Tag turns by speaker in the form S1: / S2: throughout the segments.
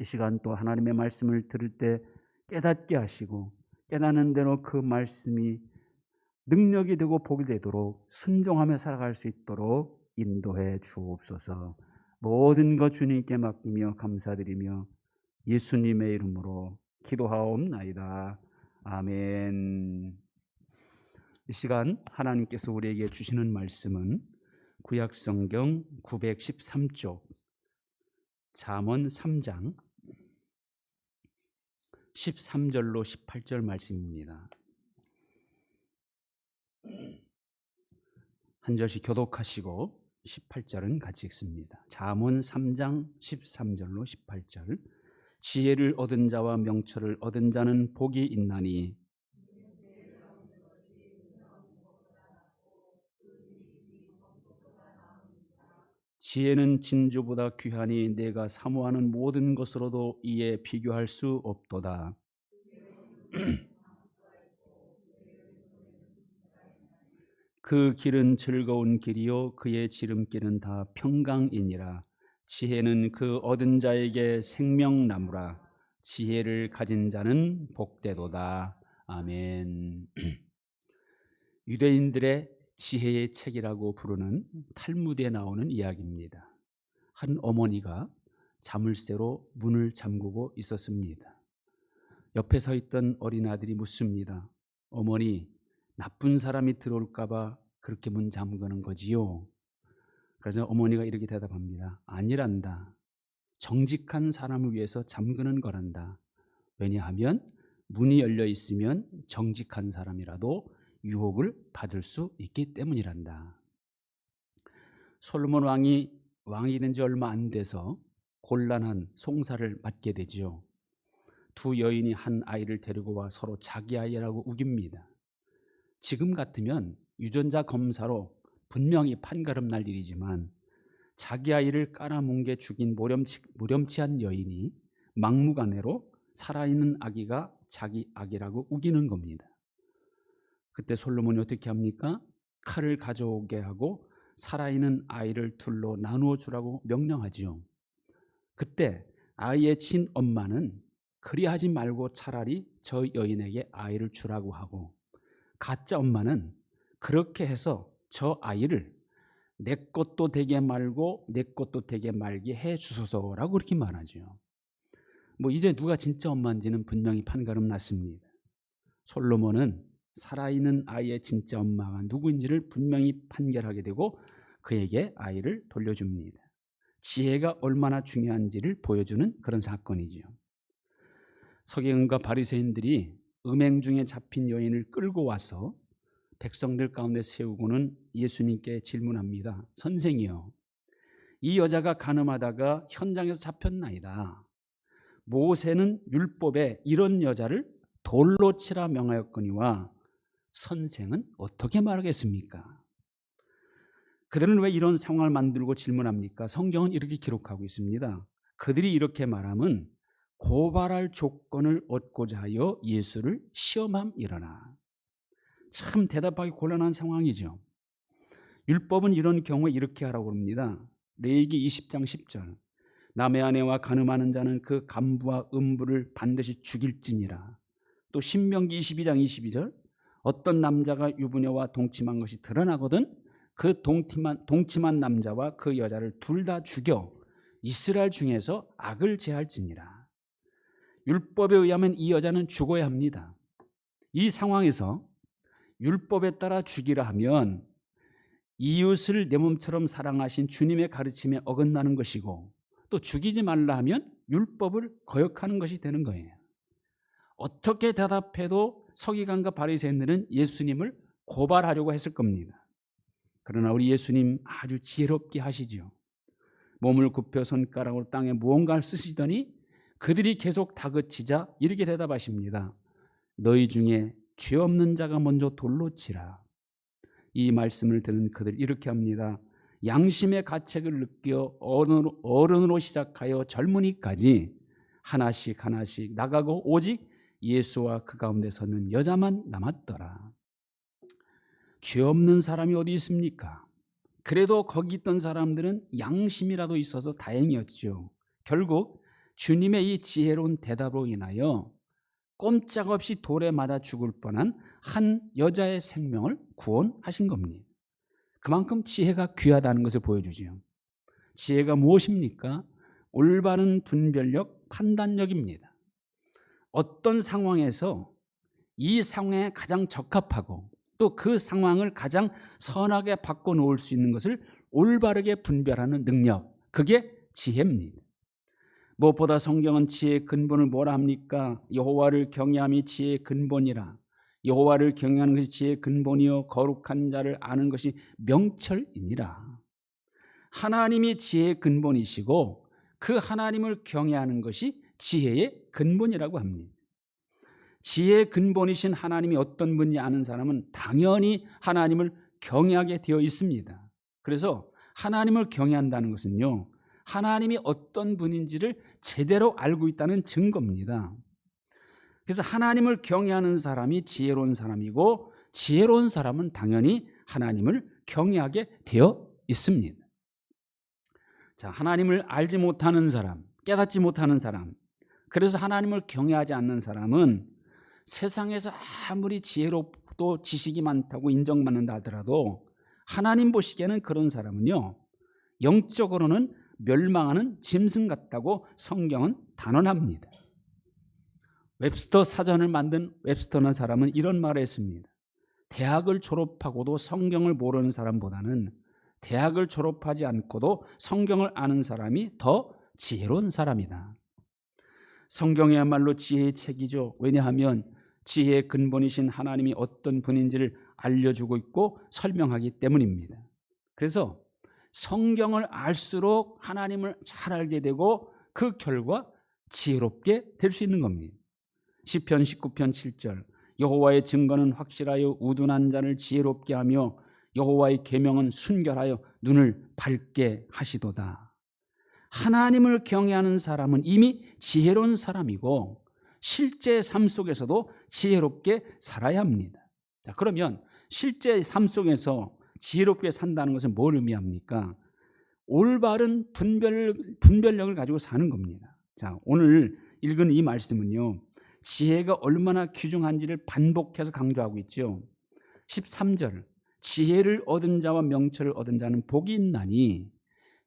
S1: 이 시간 또 하나님의 말씀을 들을 때 깨닫게 하시고 깨닫는 대로 그 말씀이 능력이 되고 복이 되도록 순종하며 살아갈 수 있도록 인도해 주옵소서. 모든 것 주님께 맡기며 감사드리며 예수님의 이름으로 기도하옵나이다. 아멘. 이 시간 하나님께서 우리에게 주시는 말씀은 구약성경 913쪽 잠언 3장 13절로 18절 말씀입니다. 한 절씩 교독하시고 18절은 같이 읽습니다. 잠언 3장 13절로 18절. 지혜를 얻은 자와 명철을 얻은 자는 복이 있나니 지혜는 진주보다 귀하니 내가 사모하는 모든 것으로도 이에 비교할 수 없도다. 그 길은 즐거운 길이요 그의 지름길은 다 평강이니라. 지혜는 그 얻은 자에게 생명나무라. 지혜를 가진 자는 복되도다. 아멘. 유대인들의 지혜의 책이라고 부르는 탈무드에 나오는 이야기입니다. 한 어머니가 자물쇠로 문을 잠그고 있었습니다. 옆에 서 있던 어린아들이 묻습니다. 어머니, 나쁜 사람이 들어올까 봐 그렇게 문 잠그는 거지요? 그래서 어머니가 이렇게 대답합니다. 아니란다. 정직한 사람을 위해서 잠그는 거란다. 왜냐하면 문이 열려 있으면 정직한 사람이라도 유혹을 받을 수 있기 때문이란다. 솔로몬 왕이 된 지 얼마 안 돼서 곤란한 송사를 맞게 되지요. 두 여인이 한 아이를 데리고 와 서로 자기 아이라고 우깁니다. 지금 같으면 유전자 검사로 분명히 판가름 날 일이지만 자기 아이를 깔아뭉개 죽인 모렴치한 여인이 막무가내로 살아있는 아기가 자기 아기라고 우기는 겁니다. 그때 솔로몬이 어떻게 합니까? 칼을 가져오게 하고 살아있는 아이를 둘로 나누어 주라고 명령하지요. 그때 아이의 친엄마는 그리하지 말고 차라리 저 여인에게 아이를 주라고 하고 가짜 엄마는 그렇게 해서 저 아이를 내 것도 되게 말고 내 것도 되게 말게 해 주소서라고 그렇게 말하죠. 이제 누가 진짜 엄마인지는 분명히 판가름 났습니다. 솔로몬은 살아있는 아이의 진짜 엄마가 누구인지를 분명히 판결하게 되고 그에게 아이를 돌려줍니다. 지혜가 얼마나 중요한지를 보여주는 그런 사건이죠. 서기관과 바리새인들이 음행 중에 잡힌 여인을 끌고 와서 백성들 가운데 세우고는 예수님께 질문합니다. 선생이요, 이 여자가 간음하다가 현장에서 잡혔나이다. 모세는 율법에 이런 여자를 돌로 치라 명하였거니와 선생은 어떻게 말하겠습니까? 그들은 왜 이런 상황을 만들고 질문합니까? 성경은 이렇게 기록하고 있습니다. 그들이 이렇게 말함은 고발할 조건을 얻고자 하여 예수를 시험함이러나. 참 대답하기 곤란한 상황이죠. 율법은 이런 경우에 이렇게 하라고 합니다. 레위기 20장 10절. 남의 아내와 간음하는 자는 그 간부와 음부를 반드시 죽일지니라. 또 신명기 22장 22절. 어떤 남자가 유부녀와 동침한 것이 드러나거든 그 동침한 남자와 그 여자를 둘 다 죽여 이스라엘 중에서 악을 제할지니라. 율법에 의하면 이 여자는 죽어야 합니다. 이 상황에서 율법에 따라 죽이라 하면 이웃을 내 몸처럼 사랑하신 주님의 가르침에 어긋나는 것이고 또 죽이지 말라 하면 율법을 거역하는 것이 되는 거예요. 어떻게 대답해도 서기관과 바리새인들은 예수님을 고발하려고 했을 겁니다. 그러나 우리 예수님 아주 지혜롭게 하시죠. 몸을 굽혀 손가락으로 땅에 무언가를 쓰시더니 그들이 계속 다그치자 이렇게 대답하십니다. 너희 중에 죄 없는 자가 먼저 돌로 치라. 이 말씀을 듣는 그들 이렇게 합니다. 양심의 가책을 느껴 어른으로 시작하여 젊은이까지 하나씩 나가고 오직 예수와 그 가운데 서는 여자만 남았더라. 죄 없는 사람이 어디 있습니까? 그래도 거기 있던 사람들은 양심이라도 있어서 다행이었죠. 결국 주님의 이 지혜로운 대답으로 인하여 꼼짝없이 돌에 맞아 죽을 뻔한 한 여자의 생명을 구원하신 겁니다. 그만큼 지혜가 귀하다는 것을 보여주지요. 지혜가 무엇입니까? 올바른 분별력, 판단력입니다. 어떤 상황에서 이 상황에 가장 적합하고 또 그 상황을 가장 선하게 바꿔놓을 수 있는 것을 올바르게 분별하는 능력, 그게 지혜입니다. 무엇보다 성경은 지혜의 근본을 뭐라 합니까? 여호와를 경외함이 지혜의 근본이라. 여호와를 경외하는 것이 지혜의 근본이요 거룩한 자를 아는 것이 명철이니라. 하나님이 지혜의 근본이시고 그 하나님을 경외하는 것이 지혜의 근본이라고 합니다. 지혜의 근본이신 하나님이 어떤 분인지 아는 사람은 당연히 하나님을 경외하게 되어 있습니다. 그래서 하나님을 경외한다는 것은요, 하나님이 어떤 분인지를 제대로 알고 있다는 증거입니다. 그래서 하나님을 경외하는 사람이 지혜로운 사람이고 지혜로운 사람은 당연히 하나님을 경외하게 되어 있습니다. 자, 하나님을 알지 못하는 사람, 깨닫지 못하는 사람, 그래서 하나님을 경외하지 않는 사람은 세상에서 아무리 지혜롭고 지식이 많다고 인정받는다 하더라도 하나님 보시기에는 그런 사람은요, 영적으로는 멸망하는 짐승 같다고 성경은 단언합니다. 웹스터 사전을 만든 웹스터라는 사람은 이런 말을 했습니다. 대학을 졸업하고도 성경을 모르는 사람보다는 대학을 졸업하지 않고도 성경을 아는 사람이 더 지혜로운 사람이다. 성경이야말로 지혜의 책이죠. 왜냐하면 지혜의 근본이신 하나님이 어떤 분인지를 알려주고 있고 설명하기 때문입니다. 그래서 성경을 알수록 하나님을 잘 알게 되고 그 결과 지혜롭게 될 수 있는 겁니다. 시편 19편 7절 여호와의 증거는 확실하여 우둔한 자를 지혜롭게 하며 여호와의 계명은 순결하여 눈을 밝게 하시도다. 하나님을 경외하는 사람은 이미 지혜로운 사람이고 실제 삶 속에서도 지혜롭게 살아야 합니다. 자, 그러면 실제 삶 속에서 지혜롭게 산다는 것은 뭘 의미합니까? 올바른 분별력을 가지고 사는 겁니다. 자, 오늘 읽은 이 말씀은요, 지혜가 얼마나 귀중한지를 반복해서 강조하고 있죠. 13절 지혜를 얻은 자와 명철을 얻은 자는 복이 있나니,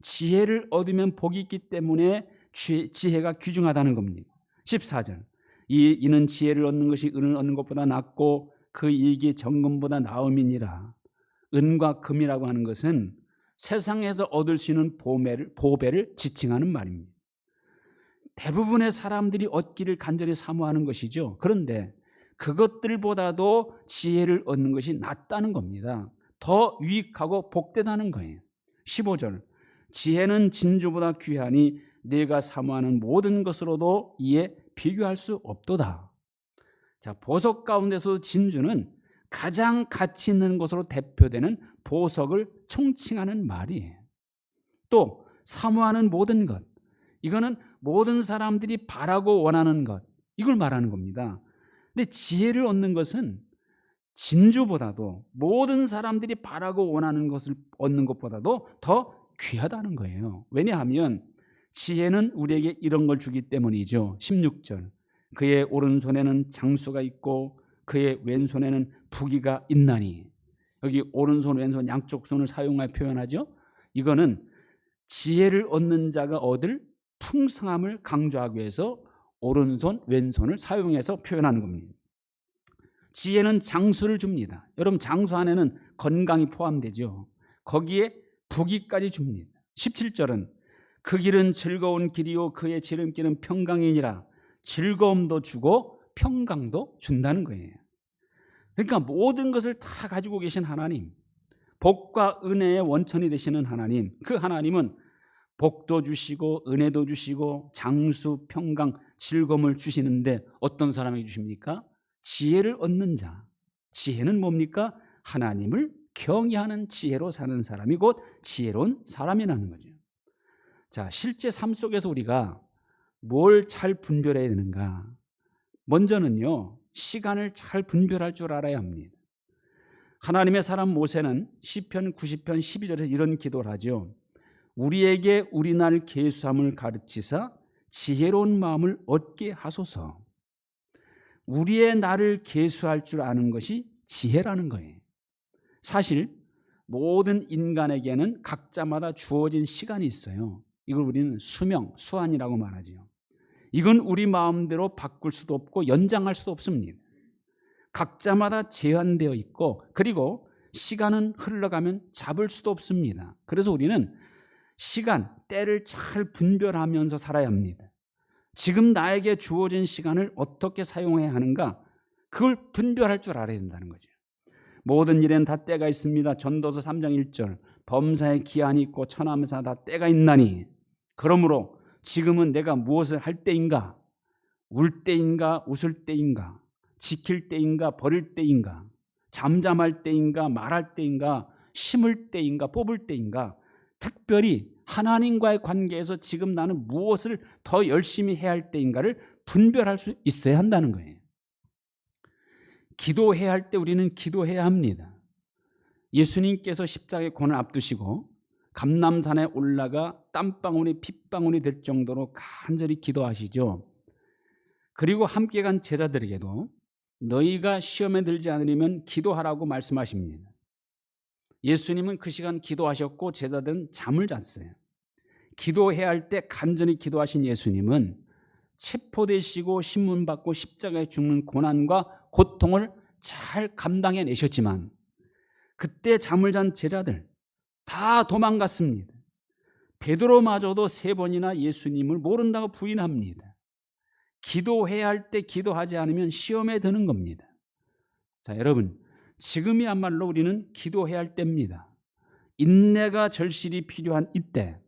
S1: 지혜를 얻으면 복이 있기 때문에 지혜가 귀중하다는 겁니다. 14절 이는 지혜를 얻는 것이 은을 얻는 것보다 낫고 그 이익이 정금보다 나음이니라. 은과 금이라고 하는 것은 세상에서 얻을 수 있는 보배를 지칭하는 말입니다. 대부분의 사람들이 얻기를 간절히 사모하는 것이죠. 그런데 그것들보다도 지혜를 얻는 것이 낫다는 겁니다. 더 유익하고 복되다는 거예요. 15절 지혜는 진주보다 귀하니 네가 사모하는 모든 것으로도 이에 비교할 수 없도다. 자, 보석 가운데서 진주는 가장 가치 있는 것으로 대표되는 보석을 총칭하는 말이에요. 또 사모하는 모든 것, 이거는 모든 사람들이 바라고 원하는 것, 이걸 말하는 겁니다. 근데 지혜를 얻는 것은 진주보다도 모든 사람들이 바라고 원하는 것을 얻는 것보다도 더 귀하다는 거예요. 왜냐하면 지혜는 우리에게 이런 걸 주기 때문이죠. 16절 그의 오른손에는 장수가 있고 그의 왼손에는 부귀가 있나니, 여기 오른손 왼손 양쪽 손을 사용하여 표현하죠. 이거는 지혜를 얻는 자가 얻을 풍성함을 강조하기 위해서 오른손 왼손을 사용해서 표현하는 겁니다. 지혜는 장수를 줍니다. 여러분, 장수 안에는 건강이 포함되죠. 거기에 부귀까지 줍니다. 17절은 그 길은 즐거운 길이요 그의 지름길은 평강이니라. 즐거움도 주고 평강도 준다는 거예요. 그러니까 모든 것을 다 가지고 계신 하나님, 복과 은혜의 원천이 되시는 하나님, 그 하나님은 복도 주시고 은혜도 주시고 장수, 평강, 즐거움을 주시는데 어떤 사람에게 주십니까? 지혜를 얻는 자. 지혜는 뭡니까? 하나님을 경외하는 지혜로 사는 사람이 곧 지혜로운 사람이라는 거죠. 자, 실제 삶 속에서 우리가 뭘 잘 분별해야 되는가? 먼저는요, 시간을 잘 분별할 줄 알아야 합니다. 하나님의 사람 모세는 시편 90편 12절에서 이런 기도를 하죠. 우리에게 우리 날 계수함을 가르치사 지혜로운 마음을 얻게 하소서. 우리의 나를 계수할 줄 아는 것이 지혜라는 거예요. 사실 모든 인간에게는 각자마다 주어진 시간이 있어요. 이걸 우리는 수명, 수한이라고 말하죠. 이건 우리 마음대로 바꿀 수도 없고 연장할 수도 없습니다. 각자마다 제한되어 있고, 그리고 시간은 흘러가면 잡을 수도 없습니다. 그래서 우리는 시간, 때를 잘 분별하면서 살아야 합니다. 지금 나에게 주어진 시간을 어떻게 사용해야 하는가, 그걸 분별할 줄 알아야 된다는 거죠. 모든 일에는 다 때가 있습니다. 전도서 3장 1절, 범사에 기한이 있고 천하무사 다 때가 있나니, 그러므로 지금은 내가 무엇을 할 때인가? 울 때인가? 웃을 때인가? 지킬 때인가? 버릴 때인가? 잠잠할 때인가? 말할 때인가? 심을 때인가? 뽑을 때인가? 특별히 하나님과의 관계에서 지금 나는 무엇을 더 열심히 해야 할 때인가를 분별할 수 있어야 한다는 거예요. 기도해야 할 때 우리는 기도해야 합니다. 예수님께서 십자가의 고난을 앞두시고 감람산에 올라가 땀방울이 핏방울이 될 정도로 간절히 기도하시죠. 그리고 함께 간 제자들에게도 너희가 시험에 들지 않으려면 기도하라고 말씀하십니다. 예수님은 그 시간 기도하셨고 제자들은 잠을 잤어요. 기도해야 할 때 간절히 기도하신 예수님은 체포되시고 신문받고 십자가에 죽는 고난과 고통을 잘 감당해내셨지만 그때 잠을 잔 제자들 다 도망갔습니다. 베드로마저도 3번이나 예수님을 모른다고 부인합니다. 기도해야 할 때 기도하지 않으면 시험에 드는 겁니다. 자, 여러분, 지금이야말로 우리는 기도해야 할 때입니다. 인내가 절실히 필요한 이때,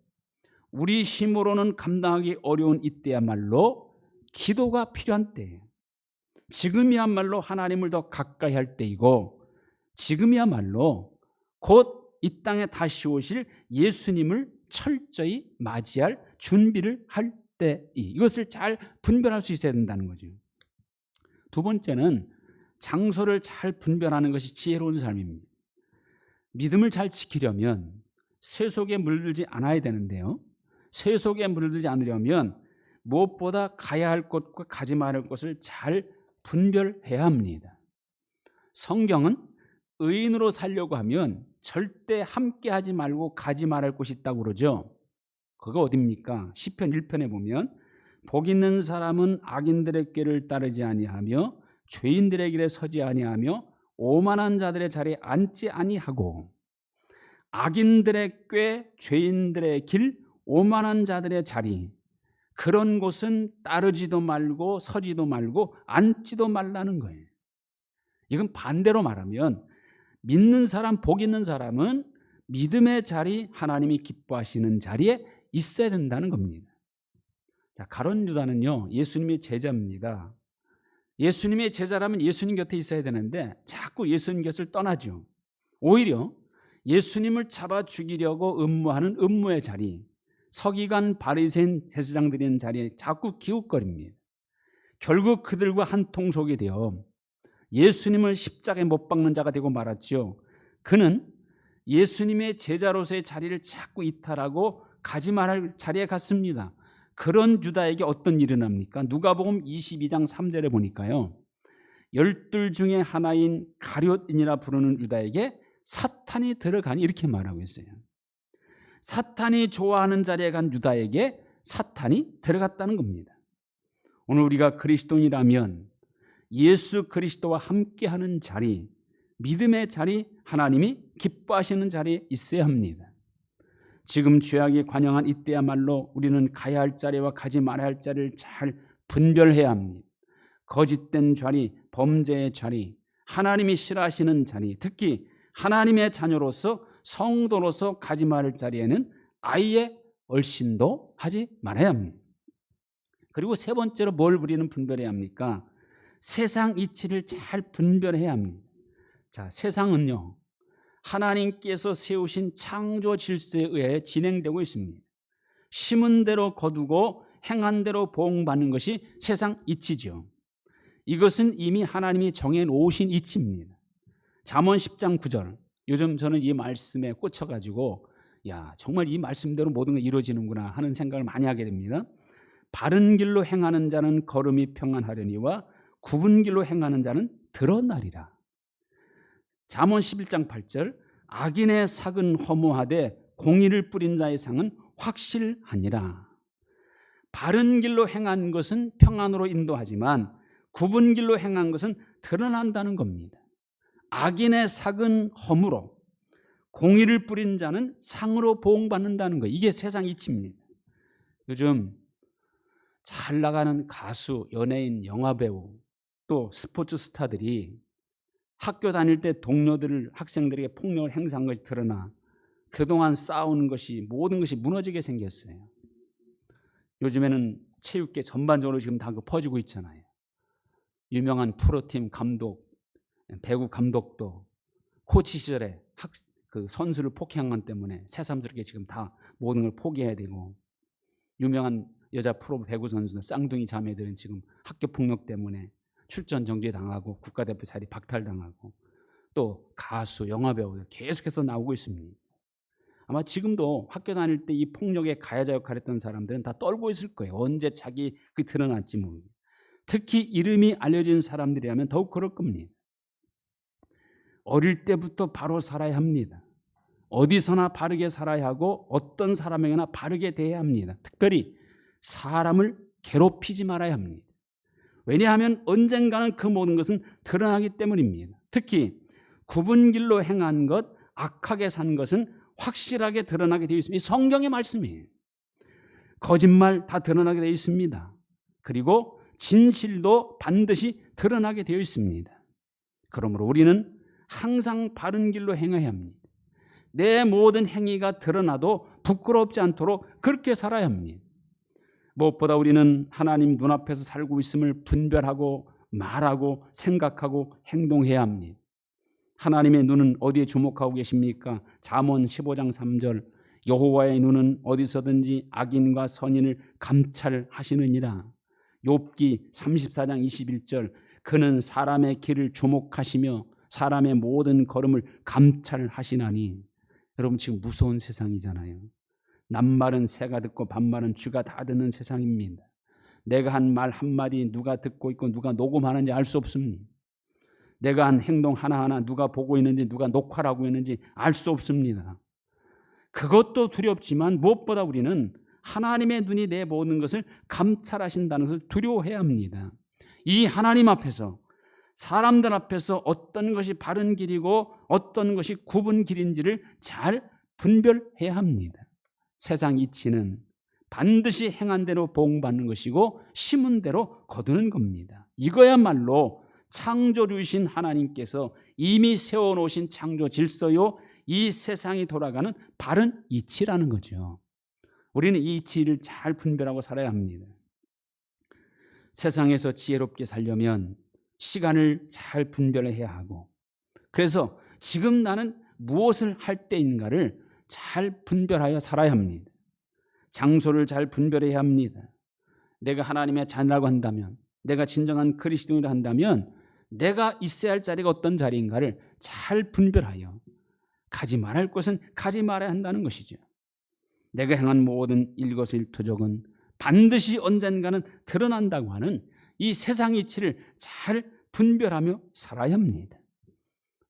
S1: 우리 힘으로는 감당하기 어려운 이때야말로 기도가 필요한 때예요. 지금이야말로 하나님을 더 가까이 할 때이고, 지금이야말로 곧 이 땅에 다시 오실 예수님을 철저히 맞이할 준비를 할 때, 이것을 잘 분별할 수 있어야 된다는 거죠. 두 번째는 장소를 잘 분별하는 것이 지혜로운 삶입니다. 믿음을 잘 지키려면 쇠 속에 물들지 않아야 되는데요, 쇠 속에 물들지 않으려면 무엇보다 가야 할 곳과 가지 말할 곳을 잘 분별해야 합니다. 성경은 의인으로 살려고 하면 절대 함께 하지 말고 가지 말할 곳이 있다고 그러죠. 그거 어딥니까? 시편 1편에 보면 복 있는 사람은 악인들의 꾀를 따르지 아니하며 죄인들의 길에 서지 아니하며 오만한 자들의 자리에 앉지 아니하고, 악인들의 꾀, 죄인들의 길, 오만한 자들의 자리, 그런 곳은 따르지도 말고 서지도 말고 앉지도 말라는 거예요. 이건 반대로 말하면 믿는 사람, 복 있는 사람은 믿음의 자리, 하나님이 기뻐하시는 자리에 있어야 된다는 겁니다. 자, 가룟 유다는요, 예수님의 제자입니다. 예수님의 제자라면 예수님 곁에 있어야 되는데 자꾸 예수님 곁을 떠나죠. 오히려 예수님을 잡아 죽이려고 음모하는 음모의 자리, 서기관, 바리새인, 제사장들이 있는 자리에 자꾸 기웃거립니다. 결국 그들과 한 통속이 되어 예수님을 십자가에 못 박는 자가 되고 말았죠. 그는 예수님의 제자로서의 자리를 자꾸 이탈하고 가지 말할 자리에 갔습니다. 그런 유다에게 어떤 일이 납니까? 누가복음 22장 3절에 보니까요, 12 중에 하나인 가룟인이라 부르는 유다에게 사탄이 들어가니, 이렇게 말하고 있어요. 사탄이 좋아하는 자리에 간 유다에게 사탄이 들어갔다는 겁니다. 오늘 우리가 그리스도인이라면 예수 그리스도와 함께하는 자리, 믿음의 자리, 하나님이 기뻐하시는 자리에 있어야 합니다. 지금 죄악이 관영한 이때야말로 우리는 가야 할 자리와 가지 말아야 할 자리를 잘 분별해야 합니다. 거짓된 자리, 범죄의 자리, 하나님이 싫어하시는 자리, 특히 하나님의 자녀로서 성도로서 가지 말을 자리에는 아예 얼씬도 하지 말아야 합니다. 그리고 세 번째로 뭘 우리는 분별해야 합니까? 세상 이치를 잘 분별해야 합니다. 자, 세상은요, 하나님께서 세우신 창조 질서에 의해 진행되고 있습니다. 심은 대로 거두고 행한 대로 보응받는 것이 세상 이치죠. 이것은 이미 하나님이 정해놓으신 이치입니다. 잠언 10장 9절, 요즘 저는 이 말씀에 꽂혀가지고 정말 이 말씀대로 모든 게 이루어지는구나 하는 생각을 많이 하게 됩니다. 바른 길로 행하는 자는 걸음이 평안하려니와 굽은 길로 행하는 자는 드러나리라. 잠언 11장 8절 악인의 삭은 허무하되 공의를 뿌린 자의 상은 확실하니라. 바른 길로 행한 것은 평안으로 인도하지만 굽은 길로 행한 것은 드러난다는 겁니다. 악인의 삭은 허무로, 공의를 뿌린 자는 상으로 보응받는다는 거. 이게 세상 이치입니다. 요즘 잘 나가는 가수, 연예인, 영화배우, 또 스포츠 스타들이 학교 다닐 때 동료들을, 학생들에게 폭력을 행사한 것이 드러나 그동안 쌓아온 것이, 모든 것이 무너지게 생겼어요. 요즘에는 체육계 전반적으로 지금 다 퍼지고 있잖아요. 유명한 프로팀 감독, 배구 감독도 코치 시절에 선수를 폭행한 것 때문에 새삼스럽게 지금 다 모든 걸 포기해야 되고, 유명한 여자 프로 배구 선수들, 쌍둥이 자매들은 지금 학교 폭력 때문에 출전 정지당하고 국가대표 자리 박탈당하고, 또 가수, 영화배우들 계속해서 나오고 있습니다. 아마 지금도 학교 다닐 때 이 폭력의 가해자 역할을 했던 사람들은 다 떨고 있을 거예요. 언제 자기 드러날지 모르고. 특히 이름이 알려진 사람들이라면 더욱 그럴 겁니다. 어릴 때부터 바로 살아야 합니다. 어디서나 바르게 살아야 하고 어떤 사람에게나 바르게 대해야 합니다. 특별히 사람을 괴롭히지 말아야 합니다. 왜냐하면 언젠가는 그 모든 것은 드러나기 때문입니다. 특히 굽은 길로 행한 것, 악하게 산 것은 확실하게 드러나게 되어 있습니다. 이 성경의 말씀이에요. 거짓말 다 드러나게 되어 있습니다. 그리고 진실도 반드시 드러나게 되어 있습니다. 그러므로 우리는 항상 바른 길로 행해야 합니다. 내 모든 행위가 드러나도 부끄럽지 않도록 그렇게 살아야 합니다. 무엇보다 우리는 하나님 눈앞에서 살고 있음을 분별하고 말하고 생각하고 행동해야 합니다. 하나님의 눈은 어디에 주목하고 계십니까? 잠언 15장 3절 여호와의 눈은 어디서든지 악인과 선인을 감찰하시느니라. 욥기 34장 21절 그는 사람의 길을 주목하시며 사람의 모든 걸음을 감찰하시나니. 여러분 지금 무서운 세상이잖아요. 남말은 새가 듣고 반말은 쥐가 다 듣는 세상입니다. 내가 한 말 한마디 누가 듣고 있고 누가 녹음하는지 알 수 없습니다. 내가 한 행동 하나하나 누가 보고 있는지 누가 녹화를 하고 있는지 알 수 없습니다. 그것도 두렵지만 무엇보다 우리는 하나님의 눈이 내 모든 것을 감찰하신다는 것을 두려워해야 합니다. 이 하나님 앞에서, 사람들 앞에서 어떤 것이 바른 길이고 어떤 것이 굽은 길인지를 잘 분별해야 합니다. 세상 이치는 반드시 행한 대로 보응받는 것이고 심은 대로 거두는 겁니다. 이거야말로 창조주이신 하나님께서 이미 세워놓으신 창조 질서요, 이 세상이 돌아가는 바른 이치라는 거죠. 우리는 이 이치를 잘 분별하고 살아야 합니다. 세상에서 지혜롭게 살려면 시간을 잘 분별해야 하고, 그래서 지금 나는 무엇을 할 때인가를 잘 분별하여 살아야 합니다. 장소를 잘 분별해야 합니다. 내가 하나님의 자녀라고 한다면, 내가 진정한 그리스도인이라 한다면 내가 있어야 할 자리가 어떤 자리인가를 잘 분별하여 가지 말아야 할 곳은 가지 말아야 한다는 것이죠. 내가 행한 모든 일거수일투족은 반드시 언젠가는 드러난다고 하는 이 세상 이치를 잘 분별하며 살아야 합니다.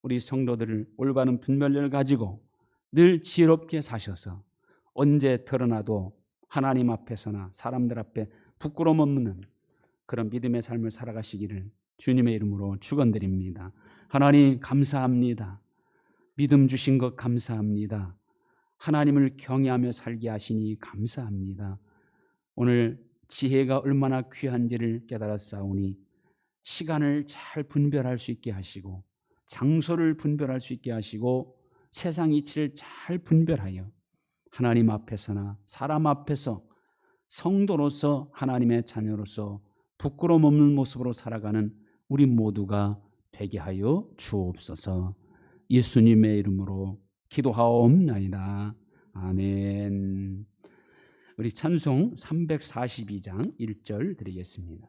S1: 우리 성도들을 올바른 분별력을 가지고 늘 지혜롭게 사셔서 언제 드러나도 하나님 앞에서나 사람들 앞에 부끄러움 없는 그런 믿음의 삶을 살아가시기를 주님의 이름으로 축원드립니다. 하나님 감사합니다. 믿음 주신 것 감사합니다. 하나님을 경외하며 살게 하시니 감사합니다. 오늘 지혜가 얼마나 귀한지를 깨달았사오니 시간을 잘 분별할 수 있게 하시고 장소를 분별할 수 있게 하시고 세상 이치를 잘 분별하여 하나님 앞에서나 사람 앞에서 성도로서 하나님의 자녀로서 부끄러움 없는 모습으로 살아가는 우리 모두가 되게 하여 주옵소서. 예수님의 이름으로 기도하옵나이다. 아멘. 우리 찬송 342장 1절 드리겠습니다.